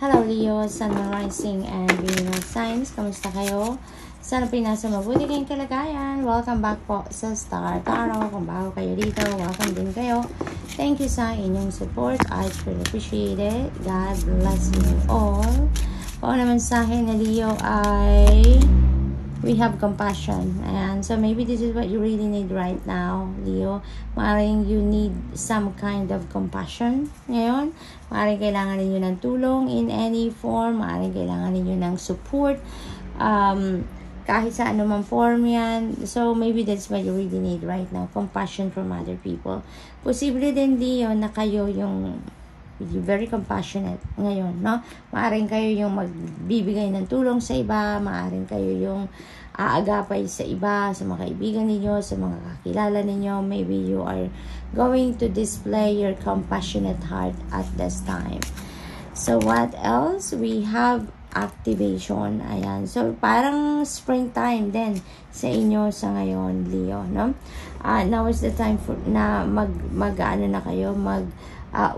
Hello Leo, Sun, Moon, Rising, and Venus signs. Kamusta kayo? Sana pinasa mabuti kayong kalagayan. Welcome back po sa Star Tarot. Kung bago kayo dito, welcome din kayo. Thank you sa inyong support. I truly appreciate it. God bless you all. Kung naman sa akin na Leo ay we have compassion. Ayan. So maybe this is what you really need right now, Leo. Maaaring you need some kind of compassion ngayon. Maaaring kailangan ninyo ng tulong in any form. Maaaring kailangan ninyo ng support. Kahit sa anumang form yan. So maybe that's what you really need right now. Compassion from other people. Posible din, Leo, na kayo yung very compassionate ngayon, no? Maaring kayo yung magbibigay ng tulong sa iba, maaring kayo yung aagapay sa iba, sa mga kaibigan ninyo, sa mga kakilala ninyo. Maybe you are going to display your compassionate heart at this time. So what else? We have activation. Ayan. So parang springtime din sa inyo sa ngayon, Leo, no? Now is the time for na mag-ano na kayo,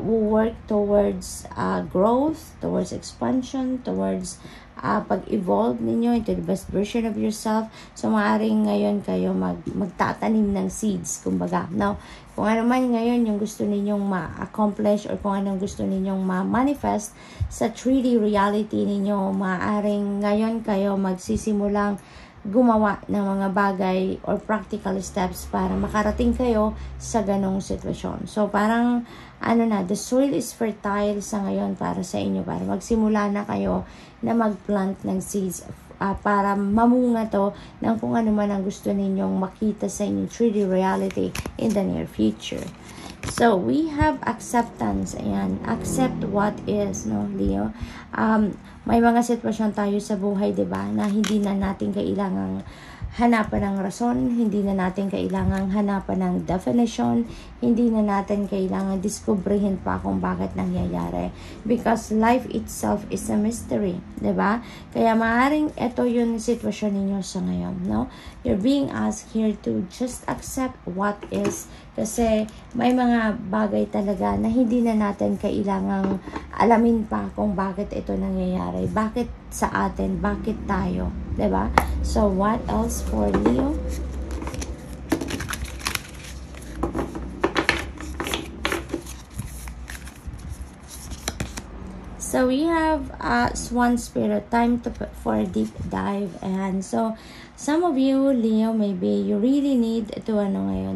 work towards growth, towards expansion, towards pag-evolve ninyo into the best version of yourself. So, maaaring ngayon kayo magtatanim ng seeds, kumbaga. Now, kung ano man ngayon yung gusto ninyong ma-accomplish or kung anong gusto ninyong ma-manifest sa 3D reality ninyo, maaaring ngayon kayo magsisimulang gumawa ng mga bagay or practical steps para makarating kayo sa ganong sitwasyon. So, parang, the soil is fertile sa ngayon para sa inyo, para magsimula na kayo na mag-plant ng seeds para mamunga to ng kung ano man ang gusto ninyong makita sa inyong 3D reality in the near future. So, we have acceptance. Ayan. Accept what is, no, Leo? May mga sitwasyon tayo sa buhay, diba, na hindi na natin kailangang hanapan ng rason, hindi na natin kailangang hanapan ng definition, hindi na natin kailangan diskubrihin pa kung bakit nangyayari. Because life itself is a mystery, diba? Kaya maaaring ito yung sitwasyon ninyo sa ngayon, no? You're being asked here to just accept what is. Kasi may mga bagay talaga na hindi na natin kailangang alamin pa kung bakit ito nangyayari. Bakit sa atin? Bakit tayo? Diba? So, what else for Leo? So, we have Swan Spirit. Time for a deep dive. And so, some of you, Leo, maybe you really need to,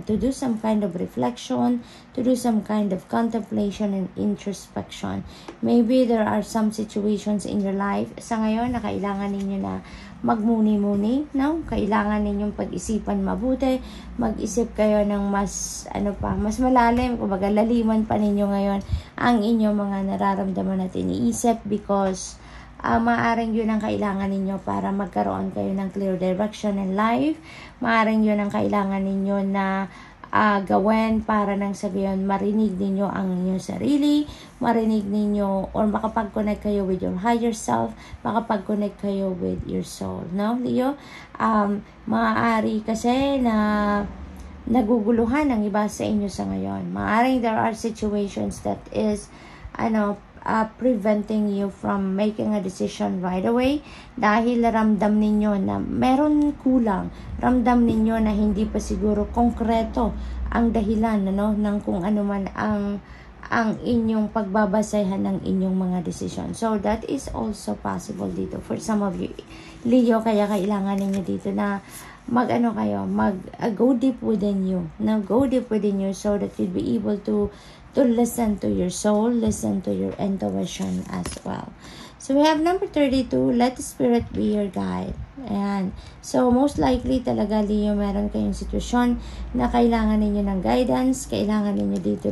to do some kind of reflection, to do some kind of contemplation and introspection. Maybe there are some situations in your life sa ngayon na kailangan ninyo na magmuni-muni, no? Kailangan ninyong pag-isipan mabuti, mag-isip kayo ng mas malalim, kumbaga laliman pa ninyo ngayon ang inyong mga nararamdaman at iniisip because maaaring yun ang kailangan ninyo para magkaroon kayo ng clear direction in life. Maaaring yun ang kailangan ninyo na gawin para nang sabihin marinig ninyo ang inyong sarili, marinig ninyo or makapag-connect kayo with your higher self, makapag-connect kayo with your soul, no, Leo? Maaari kasi na naguguluhan ang iba sa inyo sa ngayon. Maaring there are situations that is preventing you from making a decision right away dahil ramdam ninyo na meron kulang, ramdam ninyo na hindi pa siguro konkreto ang dahilan ng kung ano man ang inyong pagbabasehan ng inyong mga decision. So that is also possible dito for some of you, Leo. Kaya kailangan ninyo dito na go deep within you. Now go deep within you so that you'll be able to listen to your soul, listen to your intuition as well. So we have number 32, let the spirit be your guide. Ayan. So most likely talaga, Leo, meron kayong sitwasyon na kailangan ninyo ng guidance, kailangan ninyo dito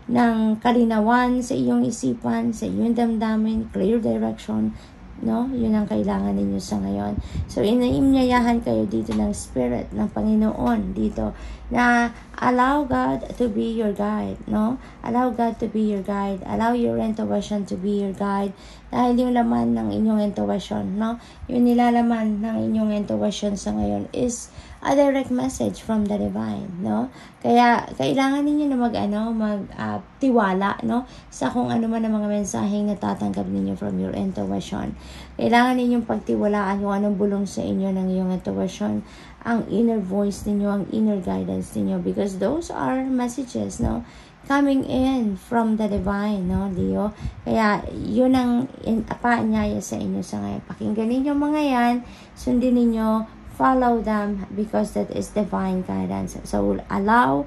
ng kalinawan sa iyong isipan, sa iyong damdamin, clear direction, no? Yun ang kailangan ninyo sa ngayon. So, inaimyayahan kayo dito ng Spirit, ng Panginoon dito, na allow God to be your guide, no? Allow God to be your guide. Allow your intuition to be your guide. Dahil yung laman ng inyong intuition, no? Yung nilalaman ng inyong intuition sa ngayon is a direct message from the divine, no? Kaya kailangan ninyo na tiwala, no, sa kung ano man ang mga mensaheng natatanggap ninyo from your intuition. Kailangan ninyong pagtiwalaan kung anong bulong sa inyo ng iyong intuition, ang inner voice ninyo, ang inner guidance ninyo, because those are messages, no, coming in from the divine, no, Leo. Kaya yun ang paanyaya sa inyo sa ngayon. Pakinggan ninyo mga yan, sundin ninyo, follow them, because that is divine guidance. So allow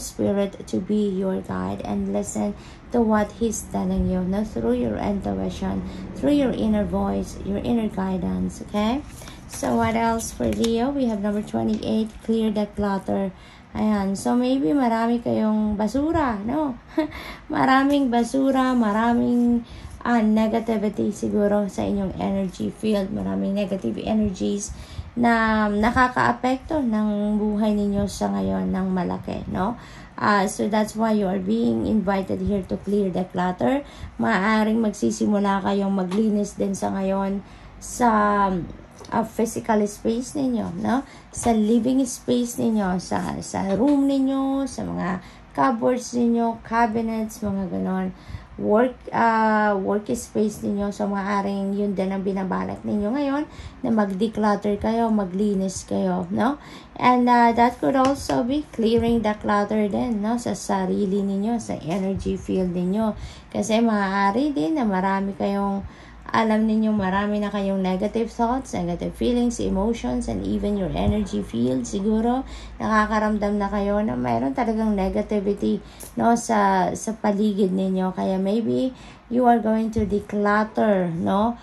spirit to be your guide and listen to what he's telling you, no, through your intuition, through your inner voice, your inner guidance. Okay, so what else for Leo? We have number 28, clear the clutter. Ayan, so maybe marami kayong basura, no? Maraming basura, maraming negativity siguro sa inyong energy field. Maraming negative energies na nakaka-apekto ng buhay ninyo sa ngayon ng malaki, no? So that's why you are being invited here to clear the clutter. Maaaring magsisimula kayong maglinis din sa ngayon sa physical space ninyo, no? Sa living space ninyo, sa room ninyo, sa mga cupboards ninyo, cabinets, mga ganon. Work space ninyo. So maaaring yun din ang binabalak ninyo ngayon, na mag-declutter kayo, maglinis kayo, no? And that could also be clearing the clutter din, no, sa sarili ninyo, sa energy field ninyo. Kasi maaari din na marami na kayong negative thoughts, negative feelings, emotions, and even your energy field. Siguro nakakaramdam na kayo na mayroon talagang negativity, no, sa paligid ninyo. Kaya maybe you are going to declutter, no,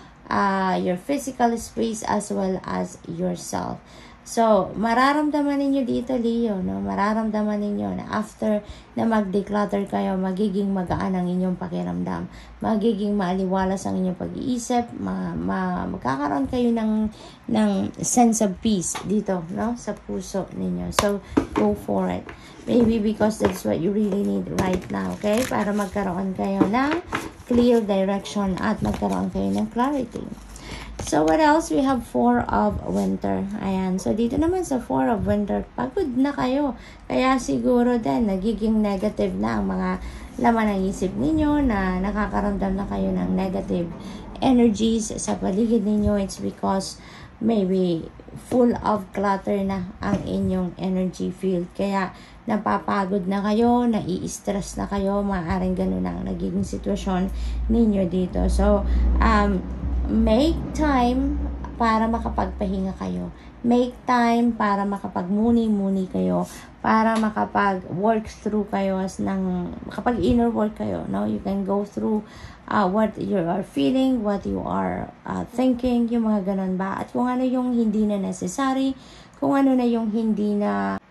your physical space as well as yourself. So, mararamdaman ninyo dito, Leo, no? Mararamdaman ninyo na after na mag-declutter kayo, magiging magaan ang inyong pakiramdam. Magiging maaliwalas ang inyong pag-iisip. Magkakaroon kayo ng sense of peace dito, no? Sa puso ninyo. So, go for it. Maybe because that's what you really need right now, okay? Para magkaroon kayo ng clear direction at magkaroon kayo ng clarity. So, what else? We have 4 of winter. Ayan. So, dito naman sa 4 of winter, pagod na kayo. Kaya siguro din, nagiging negative na ang mga laman ng isip ninyo, na nakakaramdam na kayo ng negative energies sa paligid ninyo. It's because maybe full of clutter na ang inyong energy field. Kaya, napapagod na kayo, nai-stress na kayo. Maaaring ganun ang nagiging sitwasyon ninyo dito. So, make time para makapagpahinga kayo. Make time para makapagmuni-muni kayo. Para makapag-work through kayo makapag-inner work kayo. No? You can go through what you are feeling, what you are thinking, yung mga ganun ba. At kung ano yung hindi na necessary, kung ano na yung hindi na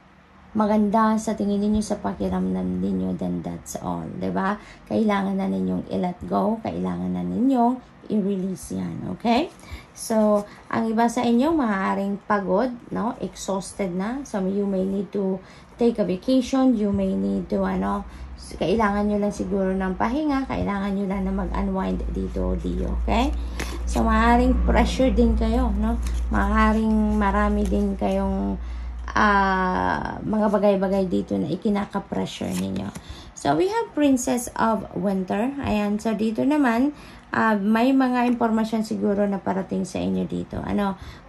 maganda sa tingin ninyo, sa pakiramdam ninyo, then that's all. Diba? Kailangan na ninyong i-let go. Kailangan na ninyong i-release yan. Okay? So, ang iba sa inyo, maaaring pagod, no? Exhausted na. So, you may need to take a vacation. You may need to, kailangan nyo lang siguro ng pahinga. Kailangan nyo lang na mag-unwind dito, Leo. Okay? So, maaaring pressure din kayo, no? Maaaring marami din kayong mga bagay-bagay dito na ikinaka-pressure ninyo. So, we have Princess of Winter. Ayan. So, dito naman, may mga impormasyon siguro na parating sa inyo dito.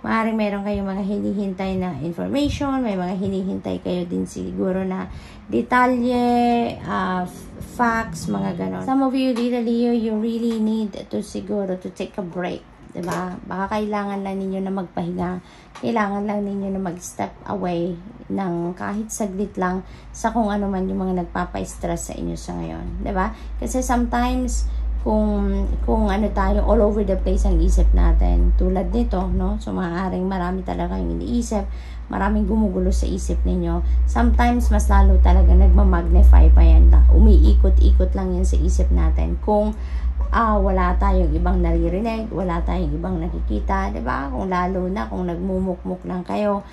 Maaaring meron kayong mga hinihintay na information, may mga hinihintay kayo din siguro na detalye, facts, mga ganon. Some of you dito, Leo, you really need to siguro to take a break. Diba? Baka kailangan lang ninyo na magpahinga. Kailangan lang ninyo na mag-step away ng kahit saglit lang sa kung ano man yung mga nagpapa-stress sa inyo sa ngayon. Diba? Kasi sometimes, kung ano tayo, all over the place ang isip natin. Tulad nito, no? So, maaaring marami talaga yung iniisip. Maraming gumugulo sa isip ninyo. Sometimes, mas lalo talaga nagmamagnify pa yan. Umiikot-ikot lang yan sa isip natin. Kung wala tayong ibang naririnig, wala tayong ibang nakikita, diba? Kung lalo na, kung nagmumukmuk lang kayo,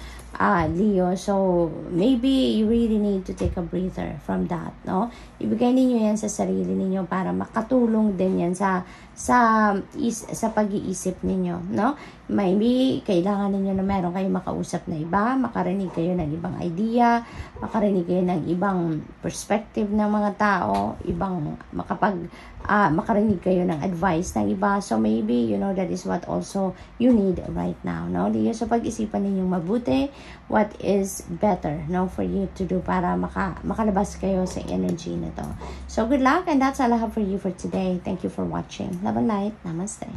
Leo. So, maybe you really need to take a breather from that, no? Ibigay ninyo yan sa sarili ninyo para makatulong din yan sa pag-iisip ninyo, no? Maybe kailangan ninyo na meron kayong makausap na iba, makarinig kayo ng ibang idea, makarinig kayo ng ibang perspective ng mga tao, makarinig kayo ng advice ng iba. So maybe, that is what also you need right now, no? Leo, so pag-isipan ninyong mabuti what is better, no, for you to do para makalabas kayo sa energy na to. So good luck, and that's all I have for you for today. Thank you for watching. Love and light. Namaste.